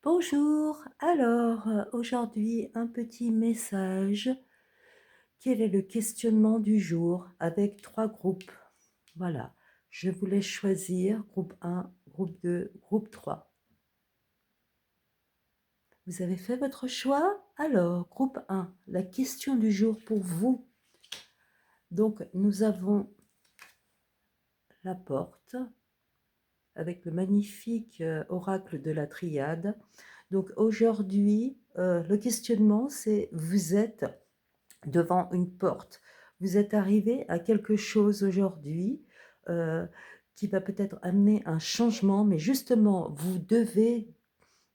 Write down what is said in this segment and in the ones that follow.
Bonjour, alors aujourd'hui un petit message. Quel est le questionnement du jour avec 3 groupes? Voilà, je vous laisse choisir groupe 1, groupe 2, groupe 3. Vous avez fait votre choix? Alors, groupe 1, la question du jour pour vous. Donc, nous avons la porte avec le magnifique oracle de la triade. Donc aujourd'hui, le questionnement, c'est vous êtes devant une porte. Vous êtes arrivé à quelque chose aujourd'hui euh, qui va peut-être amener un changement, mais justement, vous devez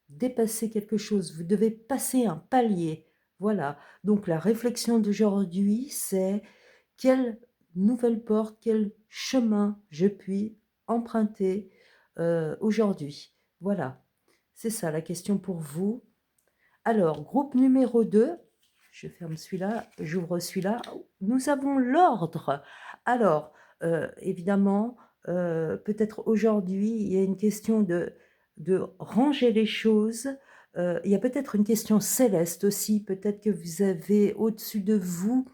dépasser quelque chose, vous devez passer un palier. Voilà. Donc la réflexion d'aujourd'hui, c'est quelle nouvelle porte, quel chemin je puis emprunter aujourd'hui. Voilà. C'est ça la question pour vous. Alors, groupe numéro 2, je ferme celui-là, j'ouvre celui-là. Nous avons l'ordre. Alors, évidemment, peut-être aujourd'hui, il y a une question de ranger les choses. Il y a peut-être une question céleste aussi. Peut-être que vous avez au-dessus de vous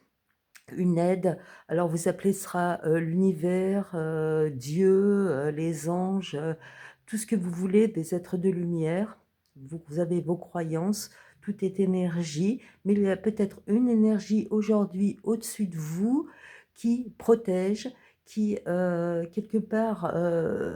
une aide. Alors, vous appelez sera l'univers, Dieu, les anges, tout ce que vous voulez, des êtres de lumière. Vous avez vos croyances, tout est énergie, mais il y a peut-être une énergie aujourd'hui au-dessus de vous qui protège, qui quelque part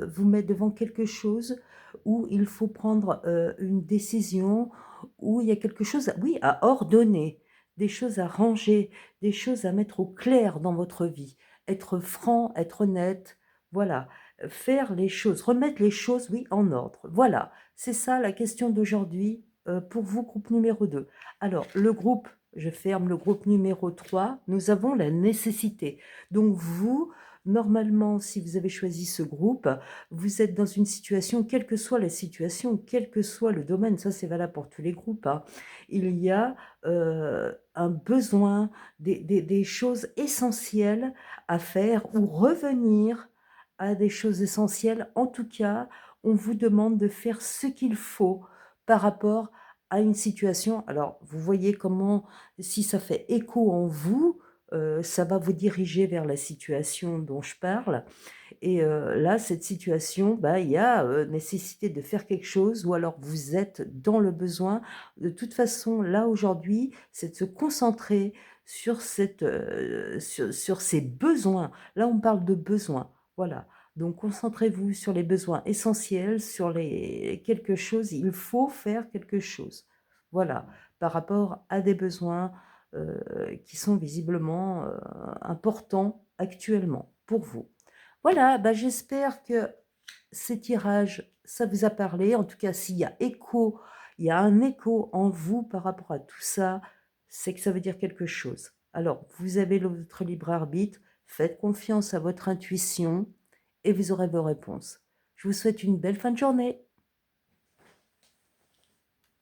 vous met devant quelque chose où il faut prendre une décision, où il y a quelque chose, oui, à ordonner, des choses à ranger, des choses à mettre au clair dans votre vie, être franc, être honnête, voilà, faire les choses, remettre les choses, oui, en ordre. Voilà, c'est ça la question d'aujourd'hui pour vous, groupe numéro 2. Alors, le groupe, je ferme le groupe numéro 3, nous avons la nécessité. Donc vous, normalement, si vous avez choisi ce groupe, vous êtes dans une situation, quelle que soit la situation, quel que soit le domaine, ça c'est valable pour tous les groupes, hein, il y a un besoin, des choses essentielles à faire ou revenir à des choses essentielles. En tout cas, on vous demande de faire ce qu'il faut par rapport à une situation. Alors, vous voyez comment, si ça fait écho en vous, ça va vous diriger vers la situation dont je parle. Et là, cette situation, bah, il y a nécessité de faire quelque chose ou alors vous êtes dans le besoin. De toute façon, là, aujourd'hui, c'est de se concentrer sur, sur ces besoins. Là, on parle de besoins. Voilà. Donc, concentrez-vous sur les besoins essentiels, sur les quelque chose. Il faut faire quelque chose. Voilà. Par rapport à des besoins qui sont visiblement importants actuellement pour vous. Voilà, bah, j'espère que ces tirages, ça vous a parlé. En tout cas, s'il y a écho, il y a un écho en vous par rapport à tout ça, c'est que ça veut dire quelque chose. Alors, vous avez votre libre arbitre, faites confiance à votre intuition et vous aurez vos réponses. Je vous souhaite une belle fin de journée.